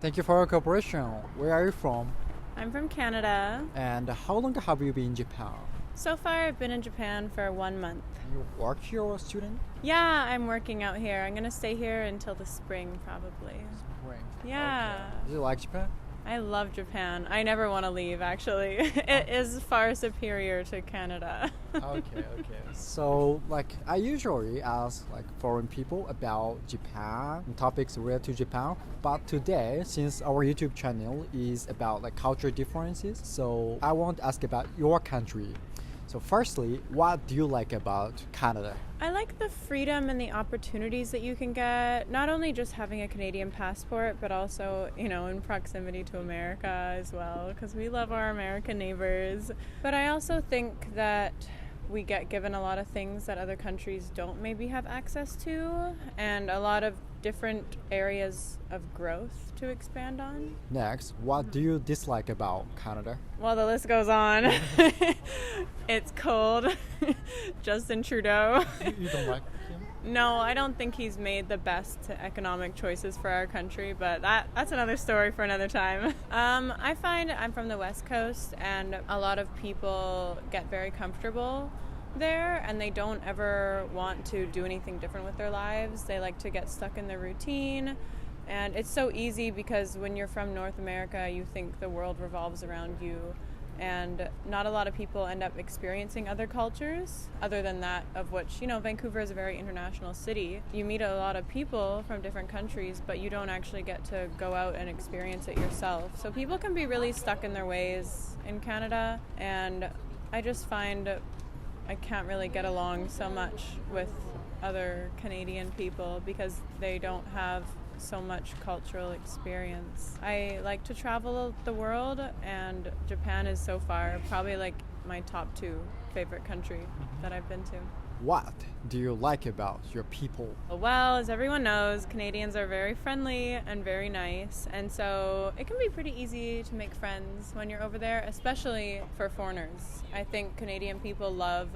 Thank you for your cooperation. Where are you from? I'm from Canada. And how long have you been in Japan? So far, I've been in Japan for 1 month. You work here or a student? Yeah, I'm working out here. I'm going to stay here until the spring, probably. Spring. Yeah. Okay. Do you like Japan? I love Japan. I never want to leave, actually. It is far superior to Canada. Okay. So, I usually ask foreign people about Japan and topics related to Japan. But today, since our YouTube channel is about cultural differences, so I want to ask about your country. So firstly, what do you like about Canada? I like the freedom and the opportunities that you can get, not only just having a Canadian passport, but also, in proximity to America as well, because we love our American neighbors. But I also think that we get given a lot of things that other countries don't maybe have access to, and a lot of different areas of growth to expand on. Next, what do you dislike about Canada? Well, the list goes on. It's cold. Justin Trudeau. You don't like him? No, I don't think he's made the best economic choices for our country, but that's another story for another time. I find I'm from the West Coast, and a lot of people get very comfortable there, and they don't ever want to do anything different with their lives. They like to get stuck in their routine, and it's so easy because when you're from North America, you think the world revolves around you, and not a lot of people end up experiencing other cultures other than that of which, Vancouver is a very international city. You meet a lot of people from different countries, but you don't actually get to go out and experience it yourself. So people can be really stuck in their ways in Canada, and I just find I can't really get along so much with other Canadian people because they don't have so much cultural experience. I like to travel the world, and Japan is so far probably my top 2 favorite country that I've been to. What do you like about your people? Well, as everyone knows, Canadians are very friendly and very nice, and so it can be pretty easy to make friends when you're over there, especially for foreigners. I think Canadian people love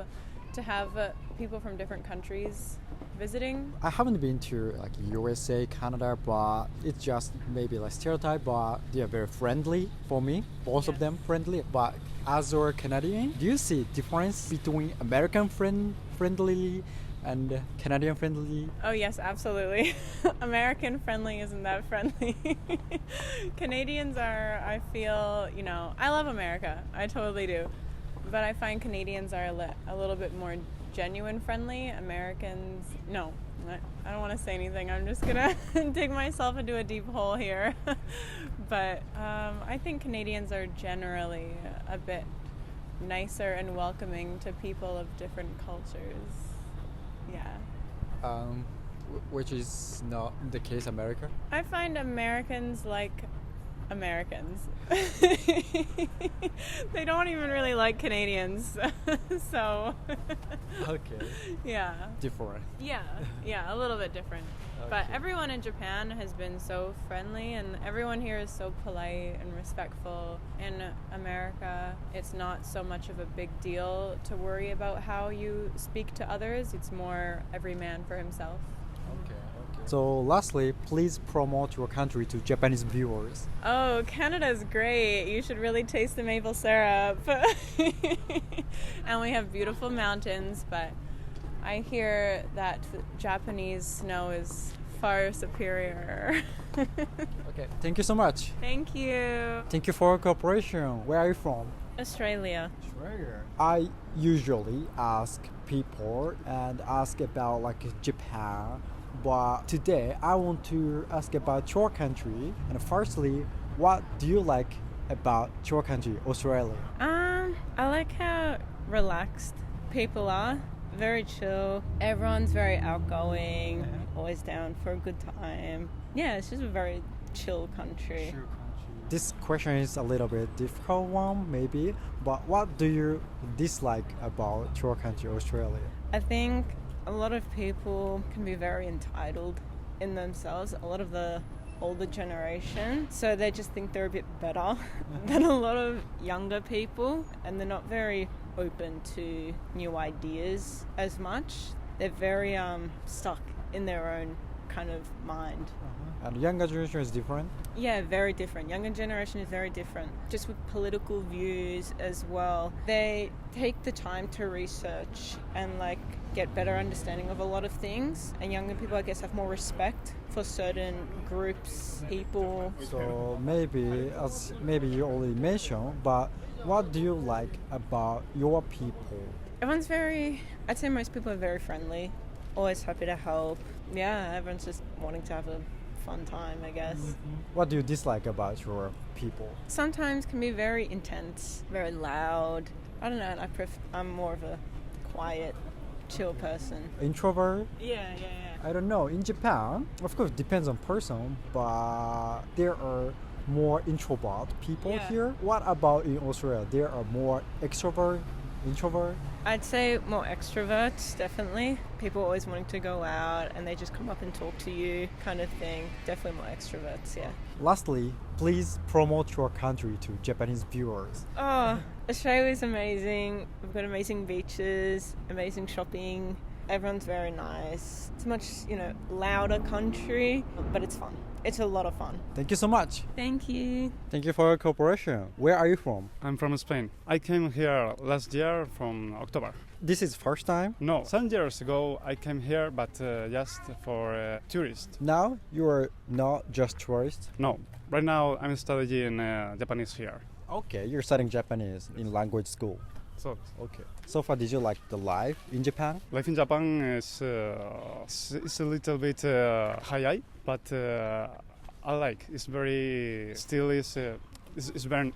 to have people from different countries visiting. I haven't been to USA, Canada, but it's just maybe stereotype, but they are very friendly for me. Both of them friendly, but as a Canadian, do you see difference between American friendly and Canadian friendly? Oh yes, absolutely. American friendly isn't that friendly. Canadians are, I feel, I love America. I totally do. But I find Canadians are a little bit more genuine friendly. Americans, no. I don't want to say anything. I'm just going to dig myself into a deep hole here. But I think Canadians are generally a bit nicer and welcoming to people of different cultures. Yeah. Which is not the case America? I find Americans like Americans. They don't even really like Canadians. So Okay. Yeah. Different. Yeah, a little bit different. Okay. But everyone in Japan has been so friendly, and everyone here is so polite and respectful. In America, it's not so much of a big deal to worry about how you speak to others. It's more every man for himself. Okay. So lastly, please promote your country to Japanese viewers. Oh, Canada's great. You should really taste the maple syrup. And we have beautiful mountains, but I hear that Japanese snow is far superior. Okay, thank you so much. Thank you. Thank you for your cooperation. Where are you from? Australia. I usually ask people and ask about Japan. But today I want to ask about your country. And firstly, what do you like about your country, Australia? I like how relaxed people are. Very chill. Everyone's very outgoing. Always down for a good time. Yeah, it's just a very chill country. This question is a little bit difficult one, maybe. But what do you dislike about your country, Australia? I think a lot of people can be very entitled in themselves, a lot of the older generation, so they just think they're a bit better than a lot of younger people, and they're not very open to new ideas as much. They're very stuck in their own kind of mind. And younger generation is different? Yeah, very different. Younger generation is very different. Just with political views as well. They take the time to research and like get better understanding of a lot of things. And younger people, I guess, have more respect for certain groups, people. So maybe, as maybe you already mentioned, but what do you like about your people? Everyone's I'd say most people are very friendly, always happy to help. Yeah, everyone's just wanting to have a fun time, I guess. What do you dislike about your people? Sometimes can be very intense, very loud. I don't know, I'm more of a quiet, chill person. Introvert? Yeah. I don't know. In Japan, of course, depends on person, but there are more introvert people here. What about in Australia? There are more extrovert, introvert? I'd say more extroverts, definitely. People always wanting to go out and they just come up and talk to you kind of thing. Definitely more extroverts, yeah. Lastly, please promote your country to Japanese viewers. Oh, Australia is amazing. We've got amazing beaches, amazing shopping. Everyone's very nice. It's a much, louder country, but it's fun. It's a lot of fun. Thank you so much. Thank you. Thank you for your cooperation. Where are you from? I'm from Spain. I came here last year from October. This is first time? No, some years ago I came here, but just for tourists. Now you are not just tourist? No, right now I'm studying Japanese here. Okay, you're studying Japanese in language school. So, Okay. So far, did you like the life in Japan? life in Japan is a little bit high, but I like. It's very still is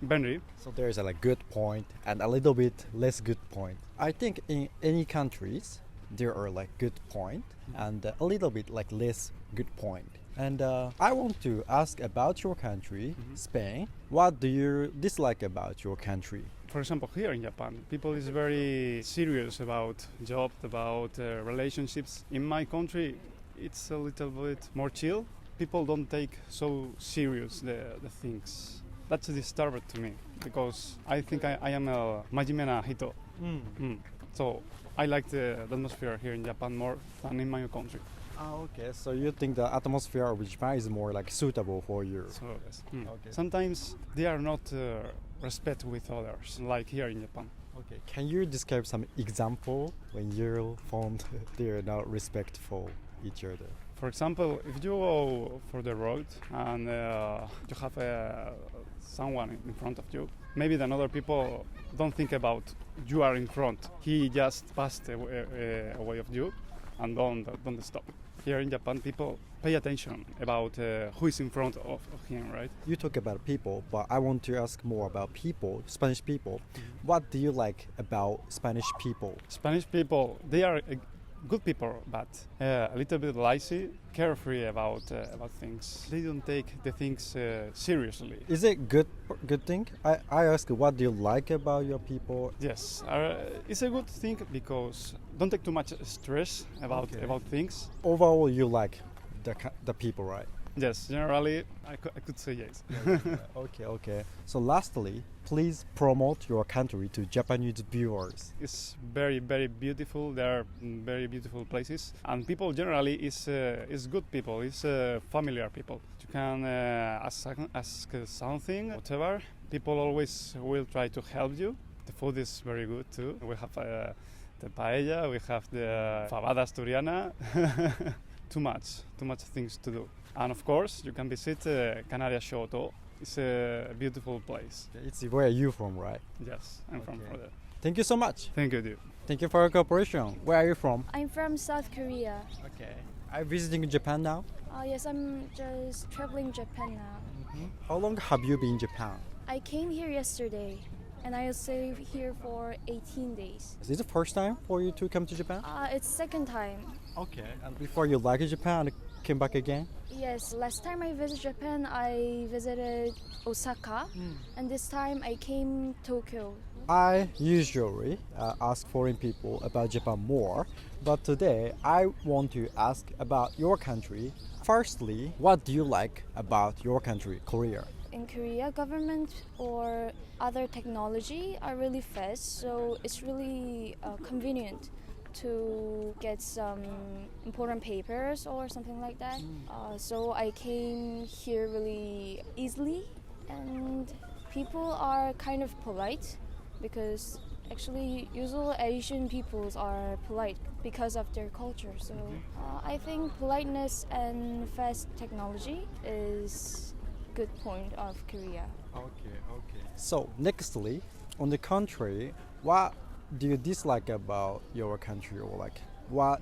bendy. So there is a good point and a little bit less good point. I think in any countries there are good point and a little bit less good point. And I want to ask about your country, Spain. What do you dislike about your country? For example, here in Japan, people is very serious about jobs, about relationships. In my country, it's a little bit more chill. People don't take so serious the things. That's disturbing to me because I think I am a majimena hito. So I like the atmosphere here in Japan more than in my country. Okay, so you think the atmosphere of Japan is more suitable for you? So yes. Okay. Sometimes they are not respect with others, like here in Japan. Okay, can you describe some example when you found they are not respectful each other? For example, if you go for the road and you have someone in front of you, maybe the other people don't think about you are in front. He just passed away of you and don't stop. Here in Japan, people pay attention about who is in front of him, right? You talk about people, but I want to ask more about people, Spanish people. What do you like about Spanish people? Spanish people, they are good people, but a little bit lazy, carefree about things. They don't take the things seriously. Is it good thing? I ask what do you like about your people? Yes, it's a good thing because don't take too much stress about things. Overall, you like the people, right? Yes, generally, I could say yes. Okay. So lastly, please promote your country to Japanese viewers. It's very, very beautiful. There are very beautiful places, and people generally is good people. It's familiar people. You can ask something, whatever. People always will try to help you. The food is very good too. We have the paella. We have the fabada asturiana. Too much things to do. And of course, you can visit Canarias Shoto. It's a beautiful place. It's where you from, right? Yes, I'm from there. Thank you so much. Thank you, dude. Thank you for your cooperation. Where are you from? I'm from South Korea. Okay. Are you visiting Japan now? Yes, I'm just traveling Japan now. How long have you been in Japan? I came here yesterday and I'll stay here for 18 days. Is this the first time for you to come to Japan? It's second time. Okay. And before you liked Japan, came back again? Yes, last time I visited Japan, I visited Osaka, and this time I came Tokyo. I usually ask foreign people about Japan more, but today I want to ask about your country. Firstly, what do you like about your country, Korea? In Korea, government or other technology are really fast, so it's really convenient to get some important papers or something like that. So I came here really easily, and people are kind of polite because actually usual Asian peoples are polite because of their culture. So I think politeness and fast technology is good point of Korea. Okay. So nextly, on the country, what do you dislike about your country, or like what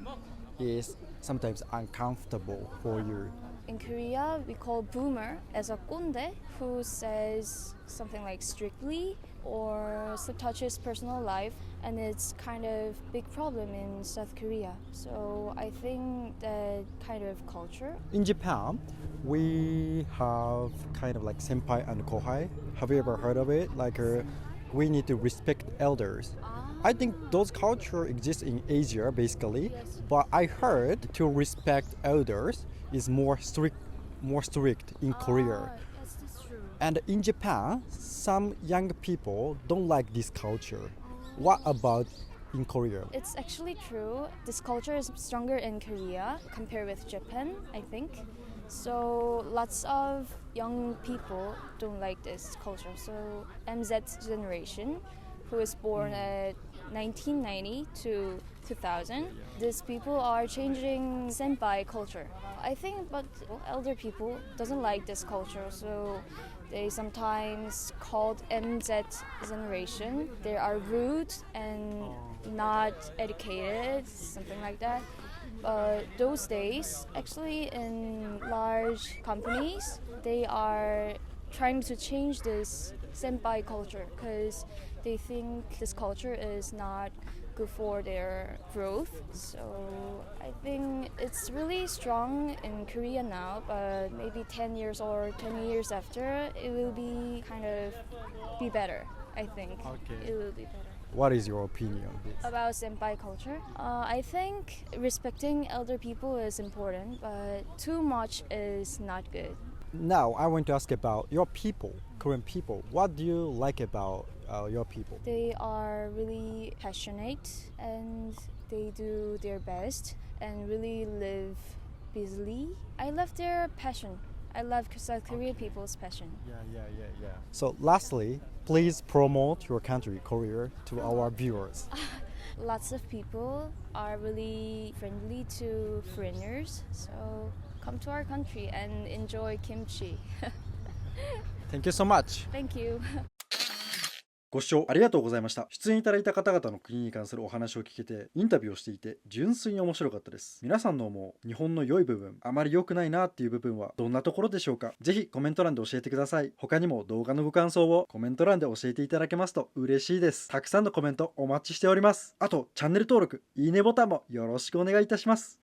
is sometimes uncomfortable for you? In Korea, we call boomer as a 꼰대 who says something like strictly or touches personal life, and it's kind of big problem in South Korea. So I think that kind of culture. In Japan, we have kind of like senpai and kohai. Have you ever heard of it? Like we need to respect elders. I think those culture exists in Asia basically, but I heard to respect elders is more strict in Korea. Yes, that's true. And in Japan, some young people don't like this culture. What about in Korea? It's actually true. This culture is stronger in Korea compared with Japan, I think. So lots of young people don't like this culture. So MZ generation, who is born at 1990 to 2000, these people are changing senpai culture. I think, but elder people doesn't like this culture, so they sometimes called MZ generation. They are rude and not educated, something like that. But those days, actually in large companies, they are trying to change this senpai culture because they think this culture is not good for their growth. So I think it's really strong in Korea now, but maybe 10 years or 20 years after, it will be kind of be better, I think. Okay. It will be better. What is your opinion on this? About senpai culture, I think respecting elder people is important, but too much is not good. Now I want to ask about your people, Korean people. What do you like about your people? They are really passionate and they do their best and really live busily. I love their passion. I love South Korean people's passion. Yeah. So lastly, please promote your country, Korea, to our viewers. Lots of people are really friendly to foreigners, so come to our country and enjoy kimchi. Thank you so much. Thank you. ご視聴ありがとうございました。出演いただいた方々の国に関するお話を聞けて、インタビューをしていて純粋に面白かったです。皆さんの思う日本の良い部分、あまり良くないなっていう部分はどんなところでしょうか。ぜひコメント欄で教えてください。他にも動画のご感想をコメント欄で教えていただけますと嬉しいです。たくさんのコメントお待ちしております。あとチャンネル登録、いいねボタンもよろしくお願いいたします。